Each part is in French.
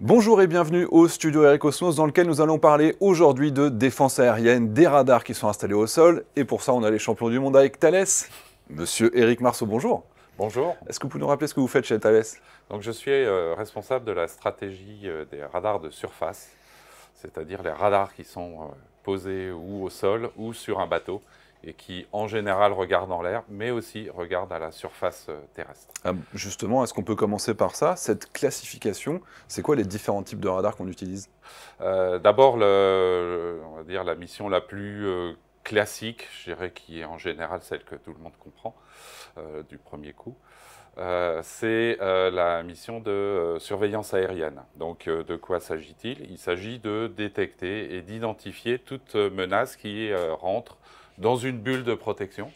Bonjour et bienvenue au studio Air Cosmos dans lequel nous allons parler aujourd'hui de défense aérienne, des radars qui sont installés au sol. Et pour ça, on a les champions du monde avec Thales. Monsieur Éric Marceau, bonjour. Bonjour. Est-ce que vous pouvez nous rappeler ce que vous faites chez Thales? Donc, je suis responsable de la stratégie des radars de surface, c'est-à-dire les radars qui sont posés ou au sol ou sur un bateau et qui en général regardent en l'air, mais aussi regardent à la surface terrestre. Justement, est-ce qu'on peut commencer par ça? Cette classification, c'est quoi les différents types de radars qu'on utilise? D'abord, on va dire la mission la plus classique, je dirais, qui est en général celle que tout le monde comprend du premier coup. C'est la mission de surveillance aérienne. Donc, de quoi s'agit-il? Il s'agit de détecter et d'identifier toute menace qui rentre dans une bulle de protection,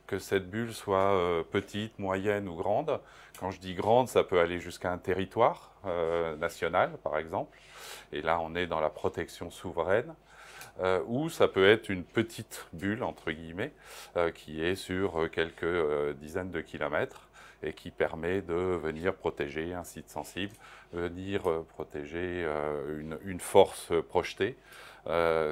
que cette bulle soit petite, moyenne ou grande. Quand je dis grande, ça peut aller jusqu'à un territoire national, par exemple. Et là, on est dans la protection souveraine. Ou ça peut être une petite bulle, entre guillemets, qui est sur quelques dizaines de kilomètres et qui permet de venir protéger un site sensible, venir protéger une force projetée.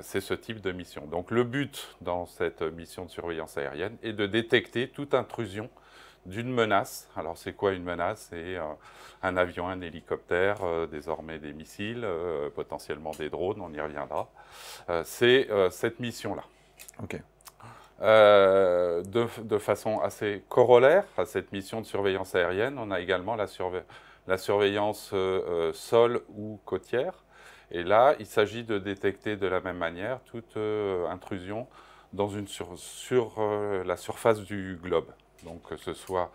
C'est ce type de mission. Donc le but dans cette mission de surveillance aérienne est de détecter toute intrusion d'une menace. Alors c'est quoi une menace? C'est un avion, un hélicoptère, désormais des missiles, potentiellement des drones, on y reviendra. C'est cette mission-là. Ok. De façon assez corollaire à cette mission de surveillance aérienne, on a également la surveillance sol ou côtière. Et là, il s'agit de détecter de la même manière toute intrusion sur la surface du globe. Donc que ce soit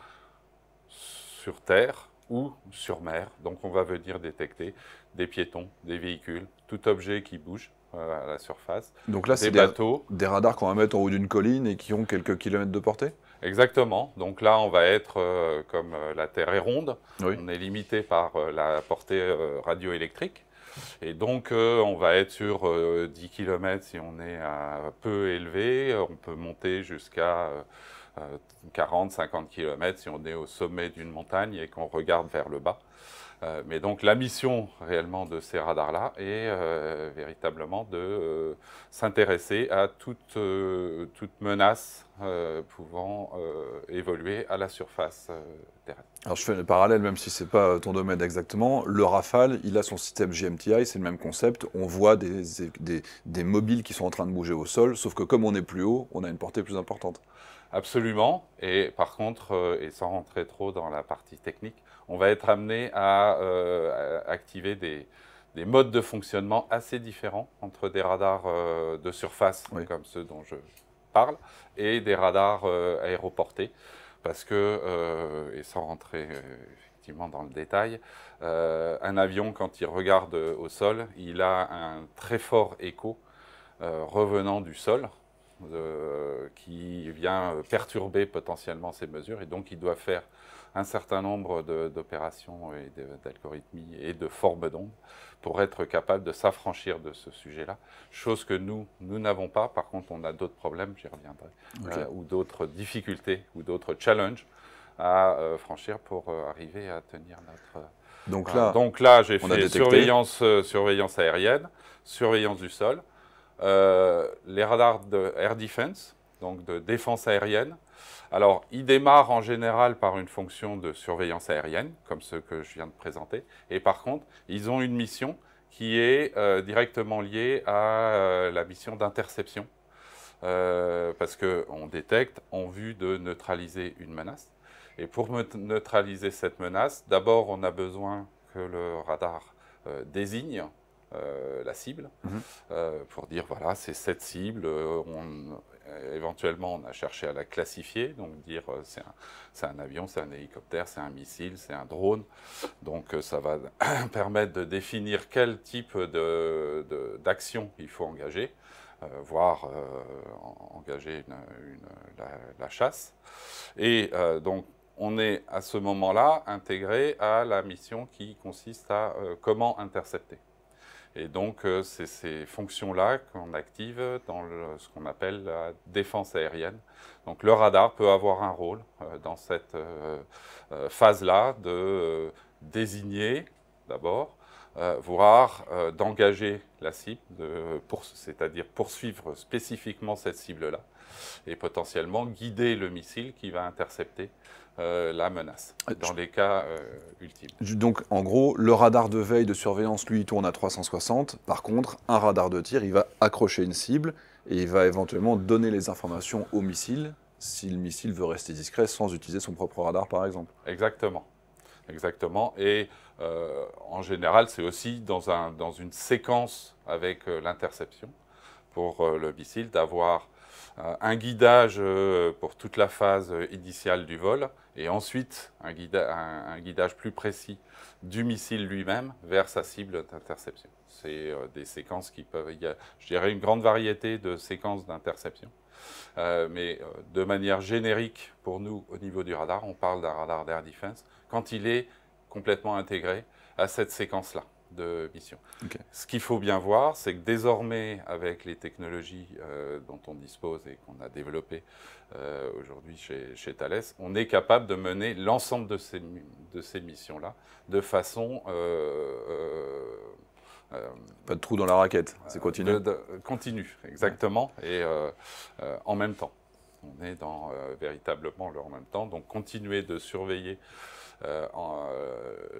sur terre ou sur mer. Donc on va venir détecter des piétons, des véhicules, tout objet qui bouge à la surface. Donc là, des c'est bateaux. des radars qu'on va mettre en haut d'une colline et qui ont quelques kilomètres de portée? Exactement. Donc là, on va être, comme la Terre est ronde, Oui. on est limité par la portée radioélectrique. Et donc, on va être sur 10 km si on est peu élevé. On peut monter jusqu'à 40-50 km si on est au sommet d'une montagne et qu'on regarde vers le bas. Mais donc la mission réellement de ces radars-là est véritablement de s'intéresser à toute menace pouvant évoluer à la surface terrestre. Alors je fais le parallèle, même si c'est pas ton domaine exactement. Le Rafale, il a son système GMTI, c'est le même concept. On voit des mobiles qui sont en train de bouger au sol, sauf que comme on est plus haut, on a une portée plus importante. Absolument. Et par contre, et sans rentrer trop dans la partie technique, on va être amené à activer des modes de fonctionnement assez différents entre des radars de surface, Oui. comme ceux dont je parle, et des radars aéroportés. Parce que, et sans rentrer effectivement dans le détail, un avion, quand il regarde au sol, il a un très fort écho revenant du sol, qui vient perturber potentiellement ces mesures, et donc il doit faire un certain nombre d'opérations et d'algorithmies et de formes d'ondes pour être capable de s'affranchir de ce sujet-là, chose que nous n'avons pas. Par contre, on a d'autres problèmes, j'y reviendrai, ou d'autres difficultés, ou d'autres challenges à franchir pour arriver à tenir notre... Donc là, j'ai fait détecté. surveillance aérienne, surveillance du sol, les radars de air defense, donc de défense aérienne. Alors, ils démarrent en général par une fonction de surveillance aérienne, comme ceux que je viens de présenter. Et par contre, ils ont une mission qui est directement liée à la mission d'interception, parce qu'on détecte en vue de neutraliser une menace. Et pour neutraliser cette menace, d'abord, on a besoin que le radar désigne la cible, pour dire voilà, c'est cette cible. Éventuellement, on a cherché à la classifier, donc dire c'est un avion, c'est un hélicoptère, c'est un missile, c'est un drone. Donc ça va permettre de définir quel type d'action il faut engager, voire engager la chasse. Et donc, on est à ce moment-là intégré à la mission qui consiste à comment intercepter. Et donc, c'est ces fonctions-là qu'on active dans ce qu'on appelle la défense aérienne. Donc, le radar peut avoir un rôle dans cette phase-là de désigner, d'abord, voire d'engager la cible, c'est-à-dire poursuivre spécifiquement cette cible-là, et potentiellement guider le missile qui va intercepter la menace, dans les cas ultimes. Donc, en gros, le radar de veille de surveillance, lui, il tourne à 360. Par contre, un radar de tir, il va accrocher une cible et il va éventuellement donner les informations au missile si le missile veut rester discret sans utiliser son propre radar, par exemple. Exactement. Exactement. Et en général, c'est aussi dans une séquence avec l'interception pour le missile d'avoir un guidage pour toute la phase initiale du vol et ensuite un guidage plus précis du missile lui-même vers sa cible d'interception. C'est des séquences qui peuvent... Il y a, je dirais, une grande variété de séquences d'interception. Mais de manière générique, pour nous, au niveau du radar, on parle d'un radar d'air defense quand il est complètement intégré à cette séquence-là de mission. Okay. Ce qu'il faut bien voir, c'est que désormais, avec les technologies dont on dispose et qu'on a développées aujourd'hui chez Thales, on est capable de mener l'ensemble de ces missions-là de façon... pas de trou dans la raquette, c'est continu. Continu, exactement, ouais. Et en même temps. On est dans véritablement le en même temps, donc continuer de surveiller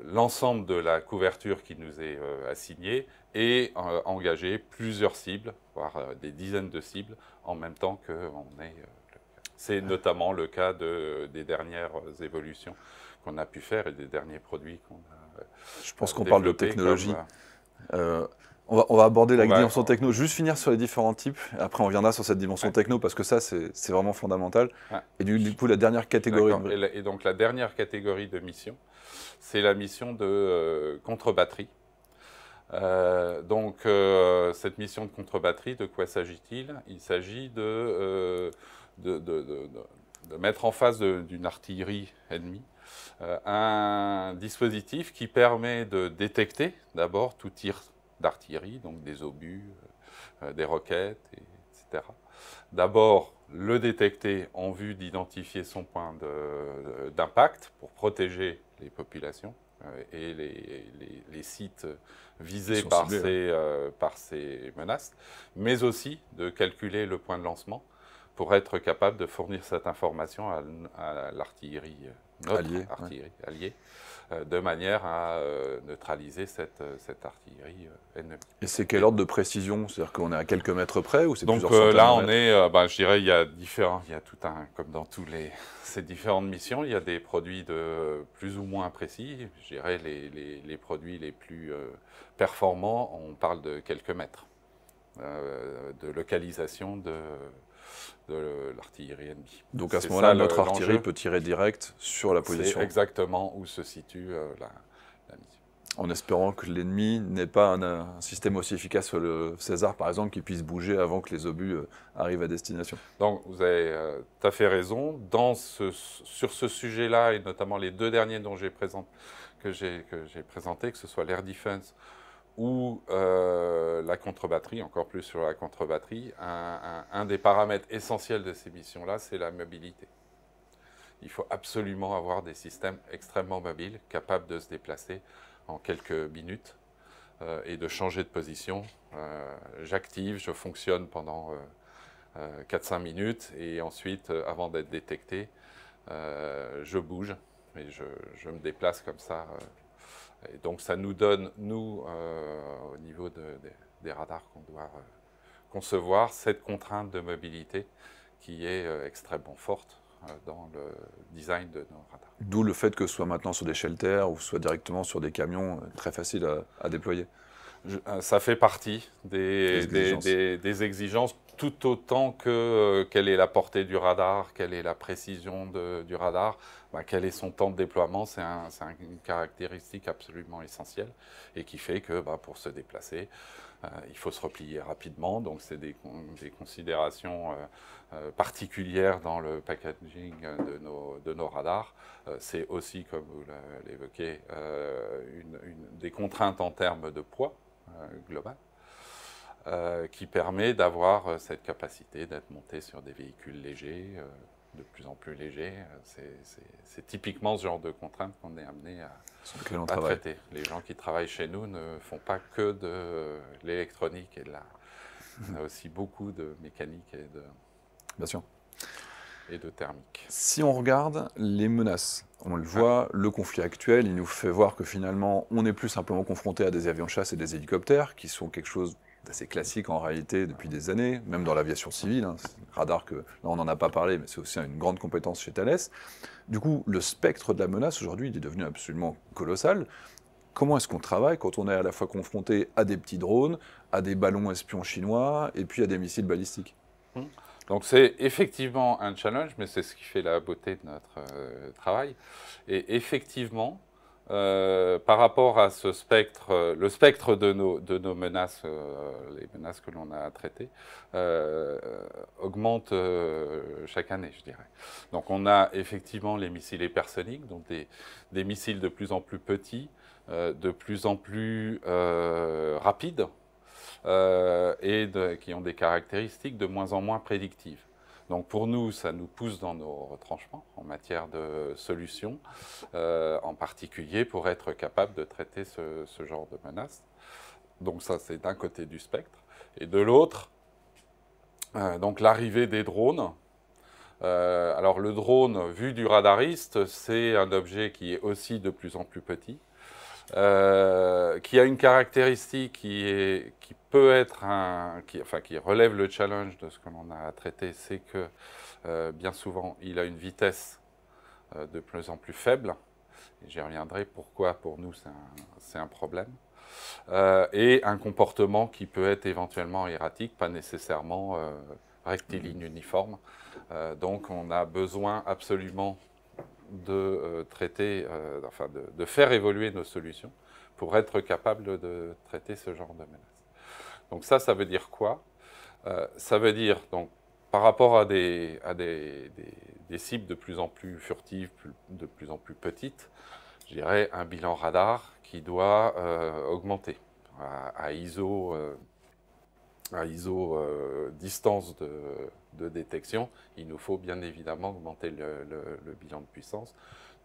l'ensemble de la couverture qui nous est assignée et engager plusieurs cibles, voire des dizaines de cibles, en même temps qu'on est... C'est notamment le cas des dernières évolutions qu'on a pu faire et des derniers produits qu'on a Je pense qu'on parle de technologie. On va aborder la dimension techno, juste finir sur les différents types, après on reviendra sur cette dimension techno, parce que ça, c'est vraiment fondamental. Et du coup, la dernière catégorie... Et donc, la dernière catégorie de mission, c'est la mission de contre-batterie. Cette mission de contre-batterie, de quoi s'agit-il? Il s'agit de mettre en face d'une artillerie ennemie un dispositif qui permet de détecter d'abord tout tir d'artillerie, donc des obus, des roquettes, etc. D'abord, le détecter en vue d'identifier son point d'impact pour protéger les populations et les sites visés par ces menaces, mais aussi de calculer le point de lancement pour être capable de fournir cette information à l'artillerie, alliée, de manière à neutraliser cette artillerie ennemie. Et c'est quel ordre de précision? C'est-à-dire qu'on est à quelques mètres près ou c'est plusieurs centaines de mètres? Donc là, on est, je dirais, il y a tout un, comme dans ces différentes missions, il y a des produits de plus ou moins précis. Je dirais les produits les plus performants, on parle de quelques mètres de localisation de l'artillerie ennemie. Donc à ce moment-là, notre artillerie peut tirer direct sur la position. C'est exactement où se situe la mission. En espérant que l'ennemi n'ait pas un système aussi efficace que le César, par exemple, qui puisse bouger avant que les obus arrivent à destination. Donc vous avez tout à fait raison. Sur ce sujet-là, et notamment les deux derniers que j'ai présentés, que ce soit l'Air Defense ou la contre-batterie, encore plus sur la contre-batterie, un des paramètres essentiels de ces missions-là, c'est la mobilité. Il faut absolument avoir des systèmes extrêmement mobiles, capables de se déplacer en quelques minutes et de changer de position. J'active, je fonctionne pendant 4-5 minutes et ensuite, avant d'être détecté, je bouge et je me déplace comme ça. Et donc ça nous donne, nous, au niveau des radars qu'on doit concevoir, cette contrainte de mobilité qui est extrêmement forte dans le design de nos radars. D'où le fait que ce soit maintenant sur des shelters ou soit directement sur des camions très faciles à déployer. Ça fait partie des exigences, tout autant que quelle est la portée du radar, quelle est la précision du radar, quel est son temps de déploiement. C'est une caractéristique absolument essentielle et qui fait que pour se déplacer, il faut se replier rapidement. Donc c'est des considérations particulières dans le packaging de nos radars. C'est aussi, comme vous l'évoquez, des contraintes en termes de poids global, qui permet d'avoir cette capacité d'être monté sur des véhicules légers de plus en plus léger. C'est typiquement ce genre de contraintes qu'on est amené à traiter. Les gens qui travaillent chez nous ne font pas que de l'électronique et de la... On a aussi beaucoup de mécanique Bien sûr. Et de thermique. Si on regarde les menaces, on le voit, le conflit actuel, il nous fait voir que finalement, on n'est plus simplement confronté à des avions de chasse et des hélicoptères, qui sont quelque chose d'assez classique en réalité depuis des années, même dans l'aviation civile. Hein. Radar, que là on n'en a pas parlé, mais c'est aussi une grande compétence chez Thales. Du coup, le spectre de la menace aujourd'hui, il est devenu absolument colossal. Comment est-ce qu'on travaille quand on est à la fois confronté à des petits drones, à des ballons espions chinois, et puis à des missiles balistiques? Donc c'est effectivement un challenge, mais c'est ce qui fait la beauté de notre travail. Et effectivement, par rapport à ce spectre, le spectre de nos menaces, les menaces que l'on a à traiter, augmente chaque année, je dirais. Donc on a effectivement les missiles hypersoniques, donc des missiles de plus en plus petits, de plus en plus rapides, qui ont des caractéristiques de moins en moins prédictives. Donc pour nous, ça nous pousse dans nos retranchements en matière de solutions, en particulier pour être capable de traiter ce genre de menaces. Donc ça, c'est d'un côté du spectre. Et de l'autre, donc l'arrivée des drones. Alors le drone, vu du radariste, c'est un objet qui est aussi de plus en plus petit. Qui a une caractéristique qui peut être qui relève le challenge de ce que l'on a à traiter, c'est que bien souvent il a une vitesse de plus en plus faible. J'y reviendrai pourquoi pour nous c'est un problème. Et un comportement qui peut être éventuellement erratique, pas nécessairement rectiligne uniforme. Donc on a besoin absolument de traiter, de faire évoluer nos solutions pour être capable de traiter ce genre de menaces. Donc ça veut dire quoi? Ça veut dire, donc, par rapport à des cibles de plus en plus furtives, de plus en plus petites, je dirais un bilan radar qui doit augmenter à ISO distance de détection, il nous faut bien évidemment augmenter le bilan de puissance.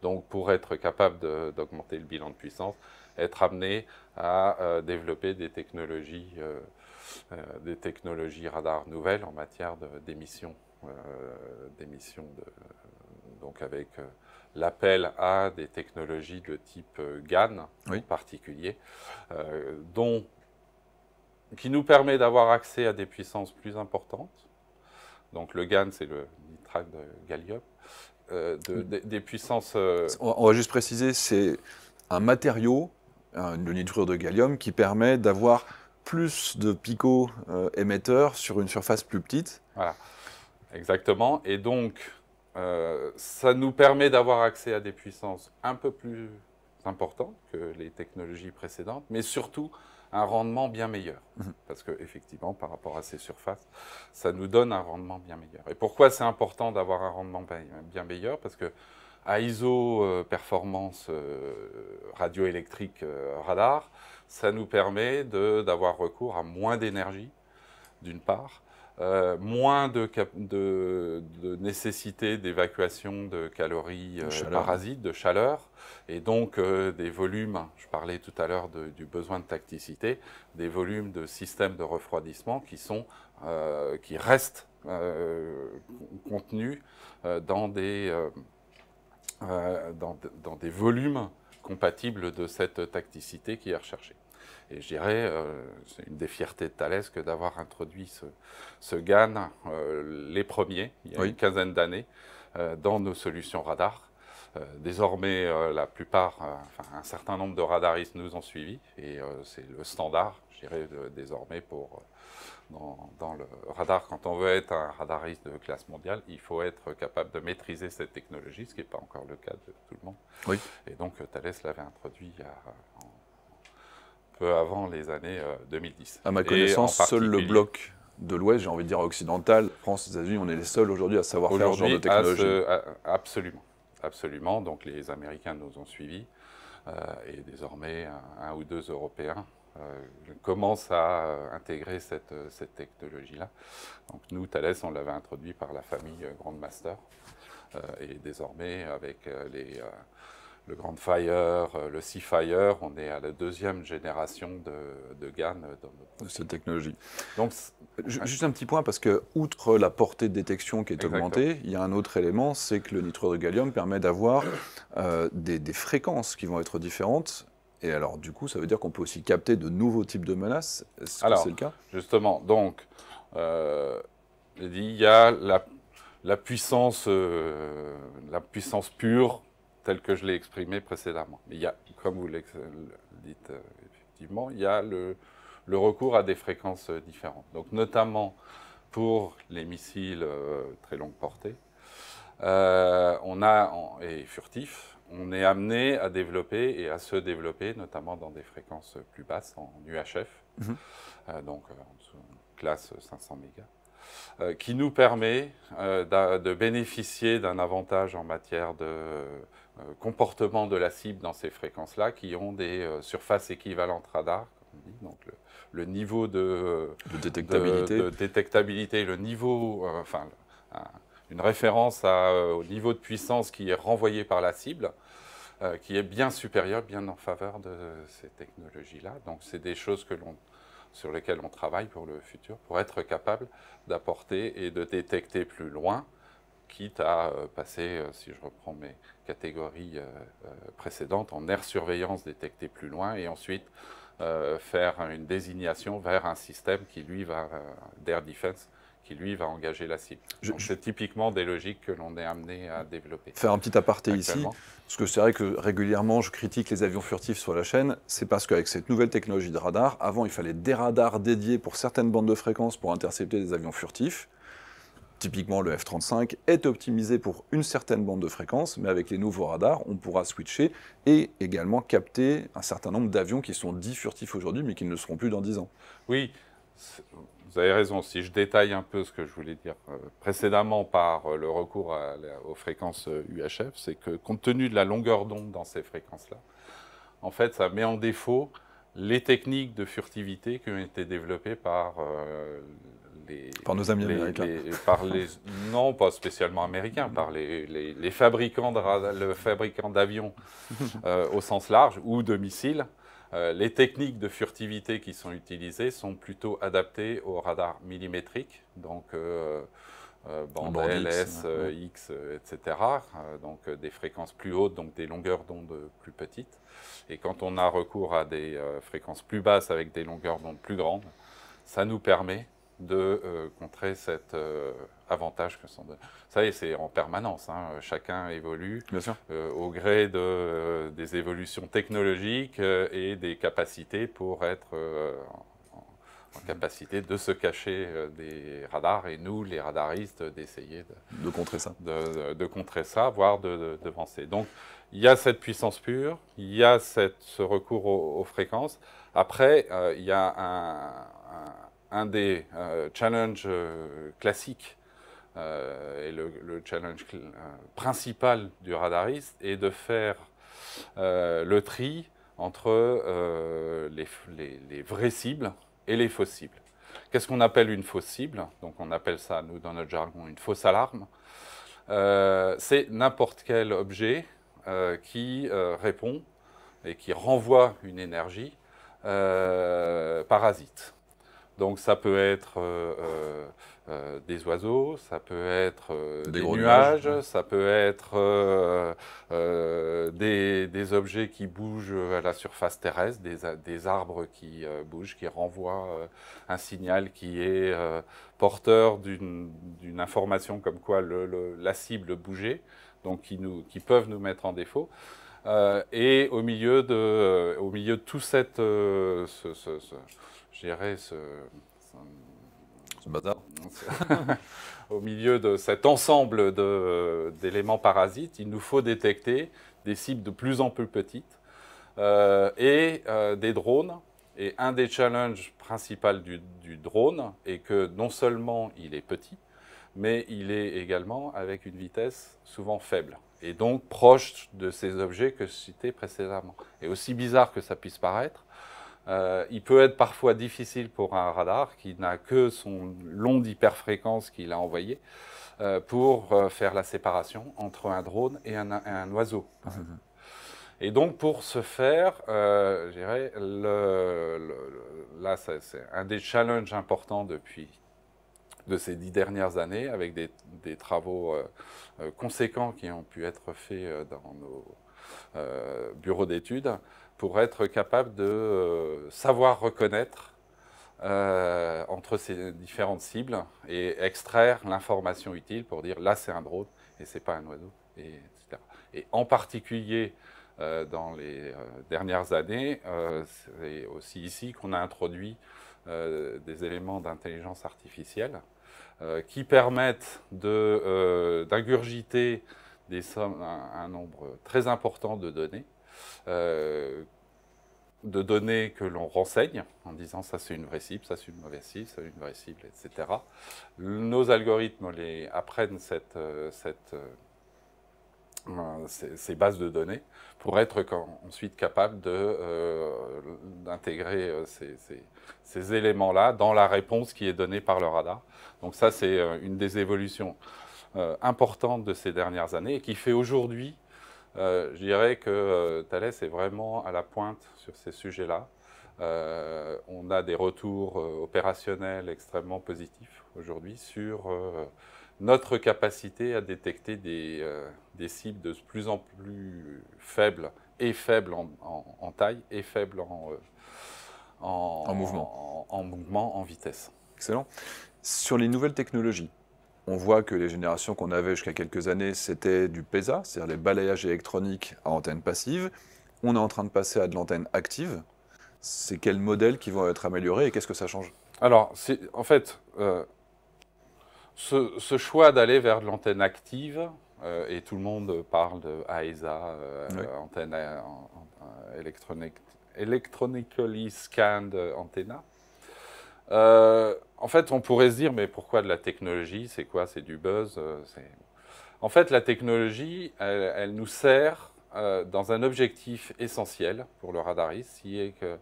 Donc pour être capable d'augmenter le bilan de puissance, être amené à développer des technologies radar nouvelles en matière d'émissions, donc avec l'appel à des technologies de type GaN en particulier, qui nous permet d'avoir accès à des puissances plus importantes. Donc le GaN, c'est le nitrate de gallium. Des puissances... On va juste préciser, c'est un matériau, le nitrure de gallium, qui permet d'avoir plus de picots émetteurs sur une surface plus petite. Voilà, exactement. Et donc, ça nous permet d'avoir accès à des puissances un peu plus importantes que les technologies précédentes, mais surtout un rendement bien meilleur. Parce qu'effectivement, par rapport à ces surfaces, ça nous donne un rendement bien meilleur. Et pourquoi c'est important d'avoir un rendement bien meilleur? Parce que à ISO performance radioélectrique radar, ça nous permet d'avoir recours à moins d'énergie, d'une part, moins de nécessité d'évacuation de calories parasites, de chaleur, et donc des volumes, je parlais tout à l'heure du besoin de tacticité, des volumes de systèmes de refroidissement qui restent contenus dans des volumes compatibles de cette tacticité qui est recherchée. Et je dirais, c'est une des fiertés de Thales que d'avoir introduit ce GaN, les premiers, il y a une quinzaine d'années, dans nos solutions radar. Désormais, la plupart, un certain nombre de radaristes nous ont suivis, et c'est le standard, je dirais, désormais dans le radar. Quand on veut être un radariste de classe mondiale, il faut être capable de maîtriser cette technologie, ce qui n'est pas encore le cas de tout le monde. Oui. Et donc, Thales l'avait introduit peu avant les années 2010. À ma connaissance, seul le bloc de l'Ouest, j'ai envie de dire occidental, France, États-Unis, on est les seuls aujourd'hui à savoir faire ce genre de technologie. Absolument. Absolument. Donc les Américains nous ont suivis et désormais un ou deux Européens commence à intégrer cette technologie-là. Donc nous, Thales, on l'avait introduit par la famille Grandmaster. Et désormais, avec le Grandfire, le Seafire, on est à la 2e génération de GaN dans de cette technologie. Donc, juste un petit point, parce que outre la portée de détection qui est augmentée, il y a un autre élément, c'est que le nitrure de gallium permet d'avoir des fréquences qui vont être différentes. Et alors, du coup, ça veut dire qu'on peut aussi capter de nouveaux types de menaces. Est-ce que c'est le cas? Justement, donc, il y a la puissance pure, telle que je l'ai exprimée précédemment. Mais il y a, comme vous le dites effectivement, il y a le recours à des fréquences différentes. Donc, notamment pour les missiles très longue portée, et furtifs, on est amené à développer et à se développer, notamment dans des fréquences plus basses, en UHF, donc classe 500 mégas, qui nous permet de bénéficier d'un avantage en matière de comportement de la cible dans ces fréquences-là, qui ont des surfaces équivalentes radar, comme on dit, donc le niveau de détectabilité, le niveau, une référence au niveau de puissance qui est renvoyé par la cible, qui est bien supérieur, bien en faveur de ces technologies-là. Donc c'est des choses sur lesquelles on travaille pour le futur, pour être capable d'apporter et de détecter plus loin, quitte à passer, si je reprends mes catégories précédentes, en air surveillance, détecter plus loin, et ensuite faire une désignation vers un système qui, lui, d'air defense, qui, lui, va engager la cible. C'est typiquement des logiques que l'on est amené à développer. Faire un petit aparté ici, parce que c'est vrai que régulièrement, je critique les avions furtifs sur la chaîne, c'est parce qu'avec cette nouvelle technologie de radar, avant, il fallait des radars dédiés pour certaines bandes de fréquences pour intercepter des avions furtifs. Typiquement, le F-35 est optimisé pour une certaine bande de fréquences, mais avec les nouveaux radars, on pourra switcher et également capter un certain nombre d'avions qui sont dits furtifs aujourd'hui, mais qui ne le seront plus dans 10 ans. Oui, vous avez raison. Si je détaille un peu ce que je voulais dire précédemment par le recours aux fréquences UHF, c'est que compte tenu de la longueur d'onde dans ces fréquences-là, en fait, ça met en défaut les techniques de furtivité qui ont été développées par nos amis américains. Non, pas spécialement américains, par les fabricants d'avions au sens large ou de missiles. Les techniques de furtivité qui sont utilisées sont plutôt adaptées au radar millimétrique, donc bande LS, X, etc. Donc des fréquences plus hautes, donc des longueurs d'onde plus petites. Et quand on a recours à des fréquences plus basses avec des longueurs d'onde plus grandes, ça nous permet de contrer cet avantage que sont. Ça y est, c'est en permanence. Chacun évolue au gré des évolutions technologiques et des capacités pour être en capacité de se cacher des radars, et nous, les radaristes, d'essayer de contrer ça. De contrer ça, voire de devancer. Donc, il y a cette puissance pure, il y a ce recours aux fréquences. Après, il y a un des challenges classiques, et le challenge principal du radariste est de faire le tri entre les vraies cibles et les fausses cibles. Qu'est-ce qu'on appelle une fausse cible? Donc on appelle ça, nous, dans notre jargon, une fausse alarme. C'est n'importe quel objet qui répond et qui renvoie une énergie parasite. Donc ça peut être des oiseaux, ça peut être des nuages, ça peut être des objets qui bougent à la surface terrestre, des arbres qui bougent, qui renvoient un signal qui est porteur d'une information comme quoi la cible bougeait, donc qui peuvent nous mettre en défaut. Et au milieu de tout cette je dirais ce bazar. Au milieu de cet ensemble d'éléments parasites, il nous faut détecter des cibles de plus en plus petites et des drones. Et un des challenges principaux du drone est que non seulement il est petit, mais il est également avec une vitesse souvent faible, et donc proche de ces objets que je citais précédemment. Et aussi bizarre que ça puisse paraître, Il peut être parfois difficile pour un radar qui n'a que son long d'hyperfréquence qu'il a envoyé pour faire la séparation entre un drone et un oiseau. Et donc, pour ce faire, je dirais, là, c'est un des challenges importants de ces 10 dernières années, avec des travaux conséquents qui ont pu être faits dans nos bureaux d'études, pour être capable de savoir reconnaître entre ces différentes cibles et extraire l'information utile pour dire là, c'est un drone et c'est pas un oiseau, etc. Et en particulier, dans les dernières années, c'est aussi ici qu'on a introduit des éléments d'intelligence artificielle qui permettent d'ingurgiter un nombre très important de données que l'on renseigne en disant ça c'est une vraie cible, ça c'est une mauvaise cible, ça c'est une vraie cible, etc. Nos algorithmes apprennent ces bases de données pour être ensuite capables d'intégrer ces éléments-là dans la réponse qui est donnée par le radar. Donc ça, c'est une des évolutions importantes de ces dernières années et qui fait aujourd'hui, je dirais que Thales est vraiment à la pointe sur ces sujets-là. On a des retours opérationnels extrêmement positifs aujourd'hui sur notre capacité à détecter des cibles de plus en plus faibles, et faibles en taille, et faibles en mouvement, en vitesse. Excellent. Sur les nouvelles technologies, on voit que les générations qu'on avait jusqu'à quelques années, c'était du PESA, c'est-à-dire les balayages électroniques à antenne passive. On est en train de passer à de l'antenne active. C'est quels modèles qui vont être améliorés et qu'est-ce que ça change? Alors, en fait, ce choix d'aller vers de l'antenne active, et tout le monde parle de AESA, oui. Antenne Electronically Scanned Antenna. En fait, on pourrait se dire, mais pourquoi de la technologie? C'est quoi? C'est du buzz? En fait, la technologie, elle nous sert dans un objectif essentiel pour le radariste, qui est que,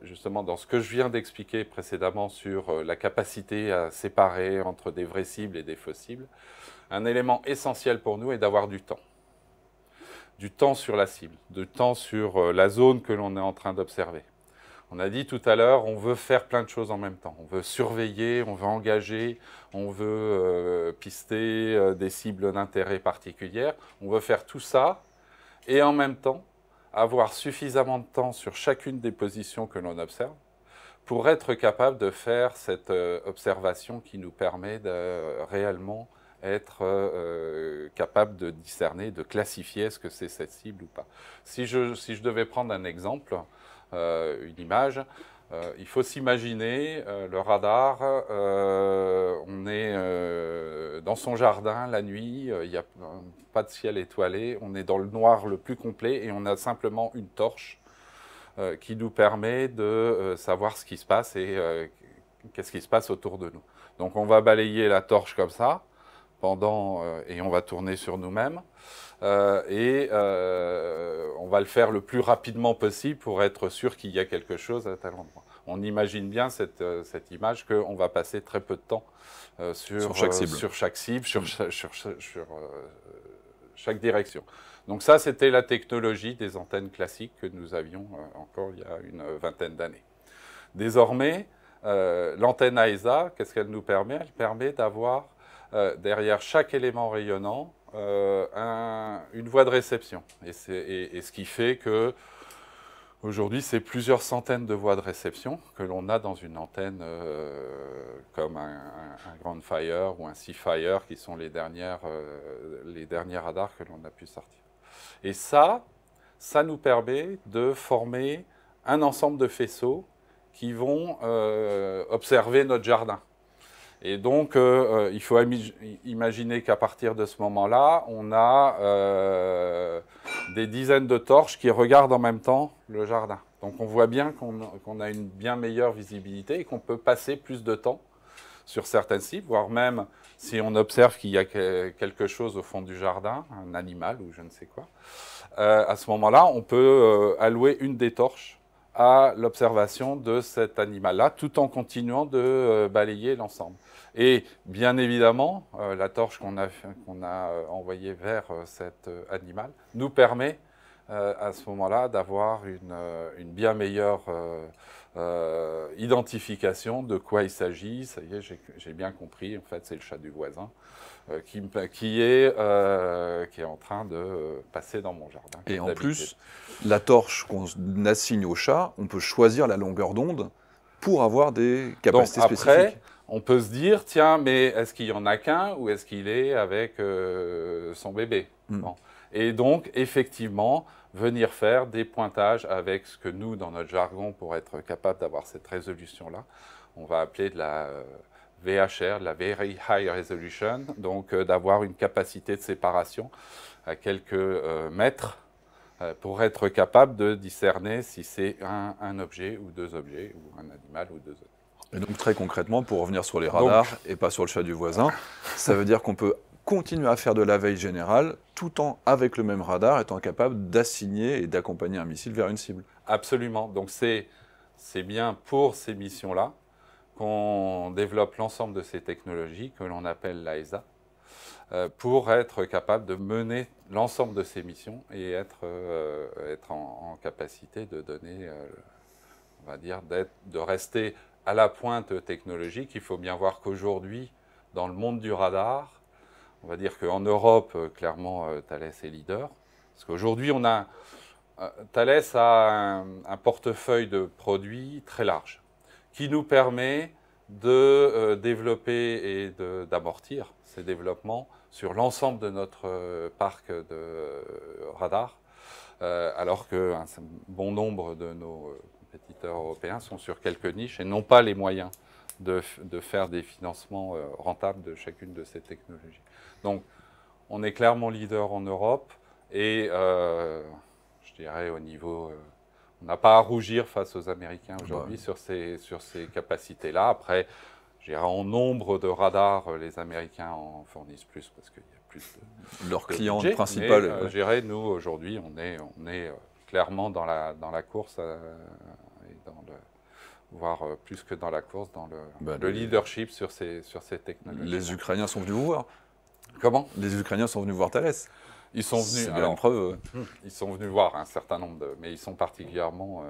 justement, dans ce que je viens d'expliquer précédemment sur la capacité à séparer entre des vraies cibles et des fausses cibles, un élément essentiel pour nous est d'avoir du temps. Du temps sur la cible, du temps sur la zone que l'on est en train d'observer. On a dit tout à l'heure, on veut faire plein de choses en même temps. On veut surveiller, on veut engager, on veut pister des cibles d'intérêt particulières. On veut faire tout ça et en même temps avoir suffisamment de temps sur chacune des positions que l'on observe pour être capable de faire cette observation qui nous permet de réellement être capable de discerner, de classifier est-ce que c'est cette cible ou pas. Si je devais prendre un exemple, une image, il faut s'imaginer le radar, on est dans son jardin la nuit, il n'y a pas de ciel étoilé, on est dans le noir le plus complet et on a simplement une torche qui nous permet de savoir ce qui se passe et qu'est-ce qui se passe autour de nous. Donc on va balayer la torche comme ça, et on va tourner sur nous-mêmes. On va le faire le plus rapidement possible pour être sûr qu'il y a quelque chose à tel endroit. On imagine bien cette image qu'on va passer très peu de temps sur chaque cible, sur chaque direction. Donc ça, c'était la technologie des antennes classiques que nous avions encore il y a une vingtaine d'années. Désormais, l'antenne AESA, qu'est-ce qu'elle nous permet? Elle permet d'avoir derrière chaque élément rayonnant une voie de réception. Et ce qui fait que aujourd'hui, c'est plusieurs centaines de voies de réception que l'on a dans une antenne comme un Grand Fire ou un Seafire, qui sont les derniers radars que l'on a pu sortir. Et ça nous permet de former un ensemble de faisceaux qui vont observer notre jardin. Et donc, il faut imaginer qu'à partir de ce moment-là, on a des dizaines de torches qui regardent en même temps le jardin. Donc, on voit bien qu'on a une bien meilleure visibilité et qu'on peut passer plus de temps sur certaines cibles, voire même si on observe qu'il y a quelque chose au fond du jardin, un animal ou je ne sais quoi. À ce moment-là, on peut allouer une des torches à l'observation de cet animal-là, tout en continuant de balayer l'ensemble. Et bien évidemment, la torche qu'on a envoyée vers cet animal nous permet à ce moment-là d'avoir une bien meilleure identification de quoi il s'agit. Ça y est, j'ai bien compris, en fait, c'est le chat du voisin qui est en train de passer dans mon jardin. Et en plus, la torche qu'on assigne au chat, on peut choisir la longueur d'onde pour avoir des capacités spécifiques. Après, on peut se dire, tiens, mais est-ce qu'il y en a qu'un ou est-ce qu'il est avec son bébé? Bon. Et donc, effectivement, venir faire des pointages avec ce que nous, dans notre jargon, pour être capable d'avoir cette résolution-là, on va appeler de la VHR, de la Very High Resolution, donc d'avoir une capacité de séparation à quelques mètres pour être capable de discerner si c'est un objet ou deux objets, ou un animal ou deux objets. Et donc très concrètement, pour revenir sur les radars et pas sur le chat du voisin, ça veut dire qu'on peut continuer à faire de la veille générale tout en, avec le même radar, étant capable d'assigner et d'accompagner un missile vers une cible. Absolument. Donc c'est bien pour ces missions-là qu'on développe l'ensemble de ces technologies que l'on appelle l'AESA pour être capable de mener l'ensemble de ces missions et être en capacité de donner, on va dire, de rester à la pointe technologique. Il faut bien voir qu'aujourd'hui, dans le monde du radar, on va dire qu'en Europe, clairement, Thales est leader. Parce qu'aujourd'hui, Thales a un portefeuille de produits très large qui nous permet de développer et d'amortir ces développements sur l'ensemble de notre parc de radars, alors qu'un bon nombre de nos compétiteurs européens sont sur quelques niches et n'ont pas les moyens de faire des financements rentables de chacune de ces technologies. Donc, on est clairement leader en Europe et je dirais au niveau... on n'a pas à rougir face aux Américains aujourd'hui sur ces capacités-là. Après, je dirais en nombre de radars, les Américains en fournissent plus parce qu'il y a plus de... Leur client budget, principal... Mais, je dirais, nous, aujourd'hui, on est clairement dans la course et dans le... voire plus que dans la course, dans le leadership sur ces technologies. Les Ukrainiens sont venus vous voir. Comment? Les Ukrainiens sont venus voir Thales. Ils sont venus. C'est bien une preuve. Ils sont venus voir un certain nombre mais ils sont particulièrement.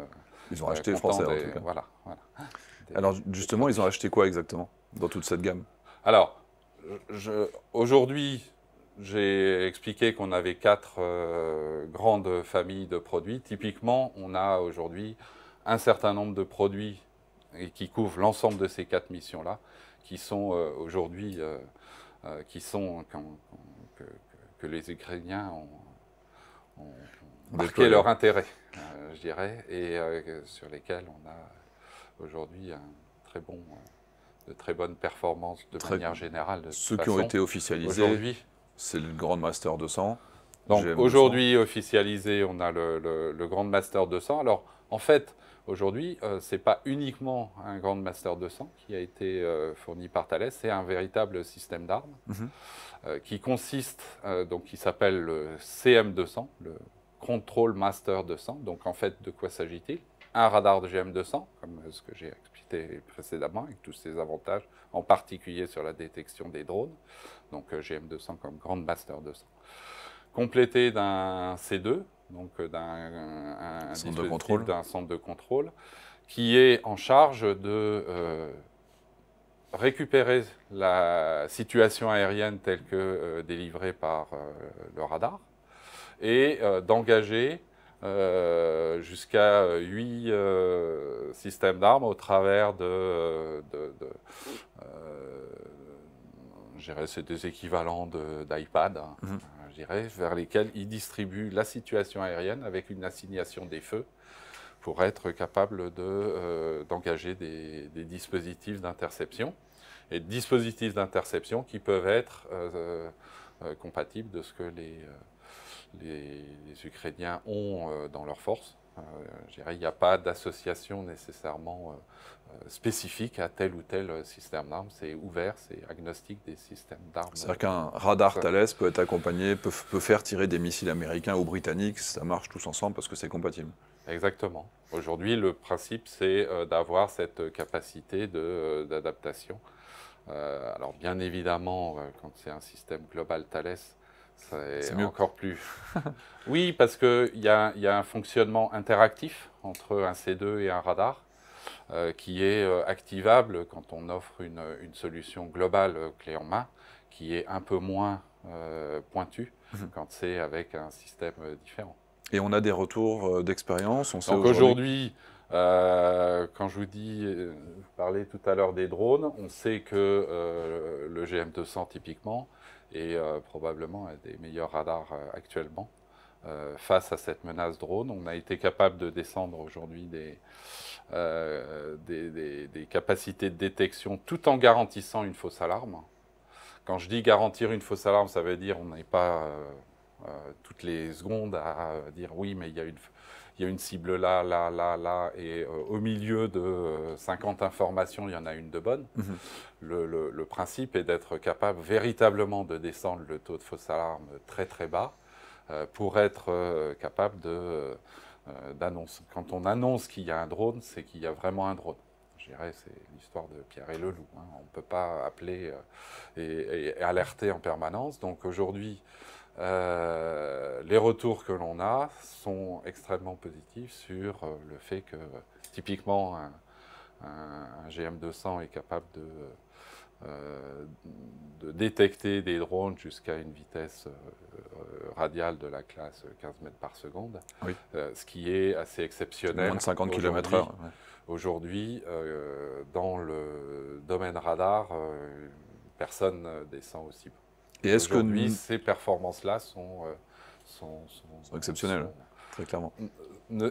Ils ont acheté français en tout cas. Voilà. Alors justement, ils ont acheté quoi exactement dans toute cette gamme? Alors, aujourd'hui, j'ai expliqué qu'on avait 4 grandes familles de produits. Typiquement, on a aujourd'hui un certain nombre de produits qui couvrent l'ensemble de ces 4 missions-là, qui sont aujourd'hui, que les Ukrainiens ont marqué leur intérêt, je dirais, et sur lesquels on a aujourd'hui de très bonnes performances de manière générale. Ceux qui ont été officialisés, c'est le Grand Master 200. Donc aujourd'hui officialisé, on a le Grand Master 200. Alors en fait, aujourd'hui, ce n'est pas uniquement un Grand Master 200 qui a été fourni par Thales, c'est un véritable système d'armes qui consiste, donc qui s'appelle le CM200, le Control Master 200. Donc en fait, de quoi s'agit-il? Un radar de GM200, comme ce que j'ai expliqué précédemment, avec tous ses avantages, en particulier sur la détection des drones. Donc GM200 comme Grand Master 200. Complété d'un C2, donc d'un centre de contrôle, qui est en charge de récupérer la situation aérienne telle que délivrée par le radar et d'engager jusqu'à 8 systèmes d'armes au travers je dirais, c'est des équivalents d'iPad, je dirais, vers lesquels il distribue la situation aérienne avec une assignation des feux pour être capable d'engager des dispositifs d'interception. Et dispositifs d'interception qui peuvent être compatibles de ce que les Ukrainiens ont dans leur force. Je dirais, il n'y a pas d'association nécessairement spécifique à tel ou tel système d'armes. C'est ouvert, c'est agnostique des systèmes d'armes. C'est-à-dire qu'un radar Thales peut être accompagné, peut faire tirer des missiles américains ou britanniques, ça marche tous ensemble parce que c'est compatible. Exactement. Aujourd'hui, le principe, c'est d'avoir cette capacité d'adaptation. Alors, bien évidemment, quand c'est un système global Thales, c'est encore plus. Oui, parce qu'il y a un fonctionnement interactif entre un C2 et un radar qui est activable quand on offre une solution globale clé en main, qui est un peu moins pointue quand c'est avec un système différent. Et on a des retours d'expérience. Donc aujourd'hui, quand je vous dis, vous parlez tout à l'heure des drones, on sait que le GM200 typiquement est probablement un des meilleurs radars actuellement face à cette menace drone. On a été capable de descendre aujourd'hui des capacités de détection tout en garantissant une fausse alarme. Quand je dis garantir une fausse alarme, ça veut dire on n'est pas toutes les secondes à dire oui, mais il y a une cible là, là, là, là, et au milieu de 50 informations, il y en a une de bonne. Le principe est d'être capable véritablement de descendre le taux de fausse alarme très très bas pour être capable d'annoncer. Quand on annonce qu'il y a un drone, c'est qu'il y a vraiment un drone. Je dirais, c'est l'histoire de Pierre et le loup. Hein. On ne peut pas appeler et alerter en permanence. Donc aujourd'hui, les retours que l'on a sont extrêmement positifs sur le fait que, typiquement, un GM200 est capable de détecter des drones jusqu'à une vitesse radiale de la classe 15 mètres par seconde, oui. Ce qui est assez exceptionnel. Moins de 50 km/h. Ouais. Aujourd'hui, dans le domaine radar, personne ne descend aussi bas. Et est-ce que ces performances-là sont exceptionnelles, très clairement.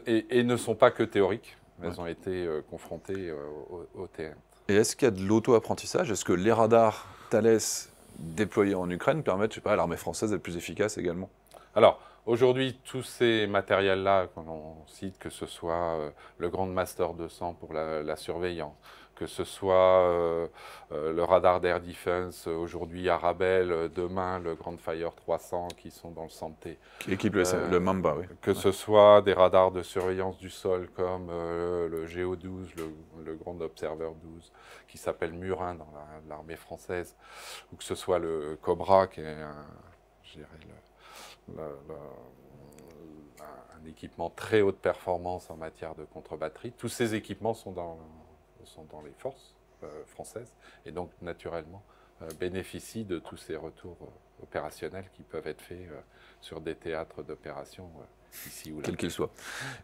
Et ne sont pas que théoriques, mais elles ont été confrontées au terrain. Et est-ce qu'il y a de l'auto-apprentissage? Est-ce que les radars Thales déployés en Ukraine permettent, je sais pas, à l'armée française d'être plus efficace également? Alors, aujourd'hui, tous ces matériels-là, qu'on cite, que ce soit le Grand Master 200 pour la surveillance, que ce soit le radar d'Air Defense, aujourd'hui Arabelle, demain le Grand Fire 300 qui sont dans le santé. Qui équipe le Mamba, oui. Que ce soit des radars de surveillance du sol comme le GO12, le Grand Observer 12, qui s'appelle Murin dans l'armée française, ou que ce soit le Cobra, qui est je dirais, un équipement très haute performance en matière de contre-batterie. Tous ces équipements sont dans les forces françaises et donc naturellement bénéficient de tous ces retours opérationnels qui peuvent être faits sur des théâtres d'opération ici ou là. Quel qu'il soit.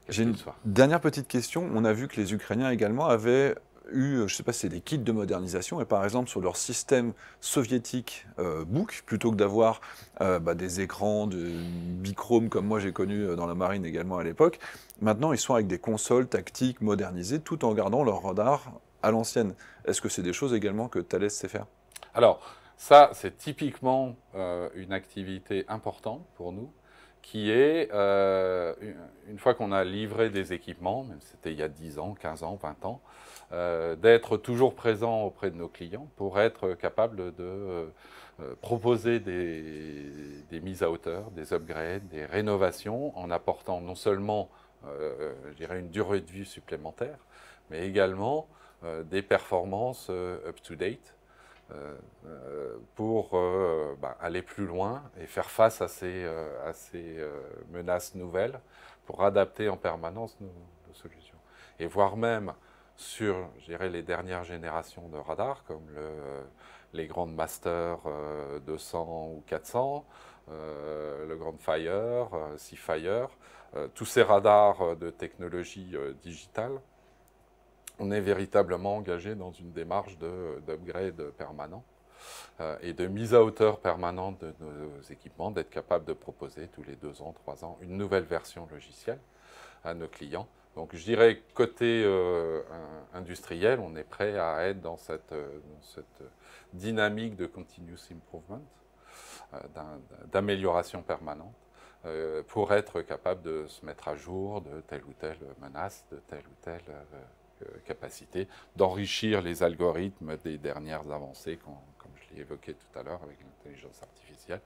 J'ai une dernière petite question. On a vu que les Ukrainiens également avaient eu, je ne sais pas si c'est des kits de modernisation, et par exemple sur leur système soviétique Buk, plutôt que d'avoir des écrans de bichrome comme moi j'ai connu dans la marine également à l'époque, maintenant ils sont avec des consoles tactiques modernisées tout en gardant leur radar à l'ancienne. Est-ce que c'est des choses également que Thales sait faire? Alors ça c'est typiquement une activité importante pour nous, qui est, une fois qu'on a livré des équipements, même si c'était il y a 10 ans, 15 ans, 20 ans, d'être toujours présent auprès de nos clients pour être capable de proposer des mises à hauteur, des upgrades, des rénovations, en apportant non seulement je dirais une durée de vie supplémentaire, mais également des performances up-to-date, pour aller plus loin et faire face à ces menaces nouvelles, pour adapter en permanence nos solutions. Et voire même sur, je dirais, les dernières générations de radars, comme les Grand Master 200 ou 400, le Grand Fire, Seafire, tous ces radars de technologie digitale, on est véritablement engagé dans une démarche d'upgrade permanent et de mise à hauteur permanente de nos équipements, d'être capable de proposer tous les 2 ans, 3 ans une nouvelle version logicielle à nos clients. Donc je dirais côté industriel, on est prêt à être dans cette dynamique de continuous improvement, d'amélioration permanente, pour être capable de se mettre à jour de telle ou telle menace, de telle ou telle capacité, d'enrichir les algorithmes des dernières avancées, comme je l'ai évoqué tout à l'heure avec l'intelligence artificielle,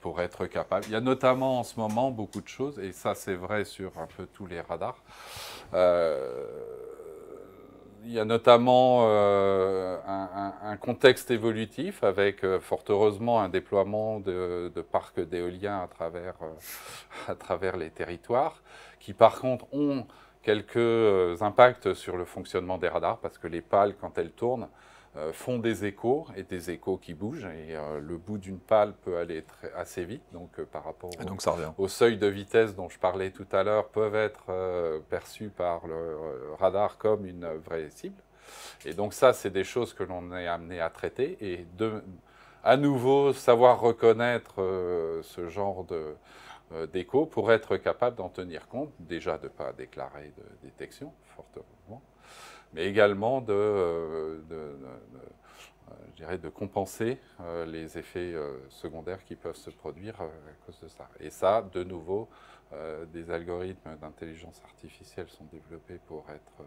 pour être capable. Il y a notamment en ce moment beaucoup de choses, et ça c'est vrai sur un peu tous les radars. Il y a notamment un contexte évolutif avec, fort heureusement, un déploiement de parcs d'éoliens à travers les territoires, qui par contre ont quelques impacts sur le fonctionnement des radars, parce que les pales, quand elles tournent, font des échos, et des échos qui bougent, et le bout d'une pale peut aller assez vite, donc par rapport donc ça revient. au seuil de vitesse dont je parlais tout à l'heure, peuvent être perçus par le radar comme une vraie cible. Et donc ça, c'est des choses que l'on est amené à traiter, et à nouveau savoir reconnaître ce genre d'écho pour être capable d'en tenir compte, déjà de ne pas déclarer de détection, fort heureusement, mais également je dirais de compenser les effets secondaires qui peuvent se produire à cause de ça. Et ça, de nouveau, des algorithmes d'intelligence artificielle sont développés pour être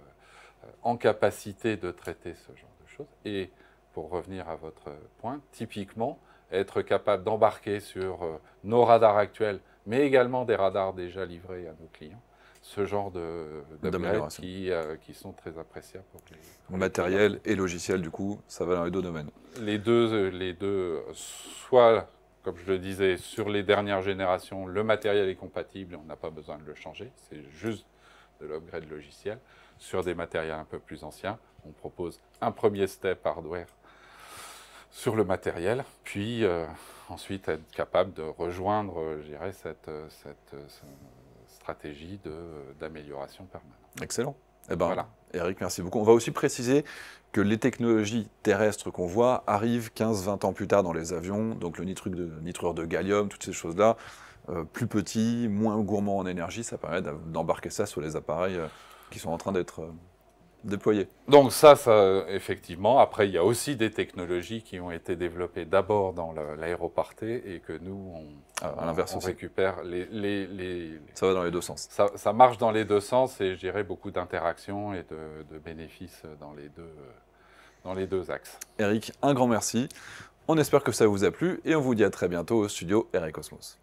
en capacité de traiter ce genre de choses. Et pour revenir à votre point, typiquement, être capable d'embarquer sur nos radars actuels, mais également des radars déjà livrés à nos clients, ce genre d'améliorations qui sont très appréciables pour les matériel et logiciel, du coup, ça va dans les deux domaines. Les deux, soit, comme je le disais, sur les dernières générations, le matériel est compatible et on n'a pas besoin de le changer, c'est juste de l'upgrade logiciel. Sur des matériels un peu plus anciens, on propose un premier step hardware sur le matériel, puis ensuite être capable de rejoindre, je dirais, cette stratégie d'amélioration permanente. Excellent. Eh ben, voilà. Eric, merci beaucoup. On va aussi préciser que les technologies terrestres qu'on voit arrivent 15-20 ans plus tard dans les avions, donc le nitrure de gallium, toutes ces choses-là, plus petits, moins gourmands en énergie, ça permet d'embarquer ça sur les appareils qui sont en train d'être déployés. Donc ça, effectivement, après il y a aussi des technologies qui ont été développées d'abord dans l'aéroporté et que nous, on récupère. Ça va dans les deux sens. Ça marche dans les deux sens et je dirais beaucoup d'interactions et de bénéfices dans les deux axes. Eric, un grand merci. On espère que ça vous a plu et on vous dit à très bientôt au studio RE Cosmos.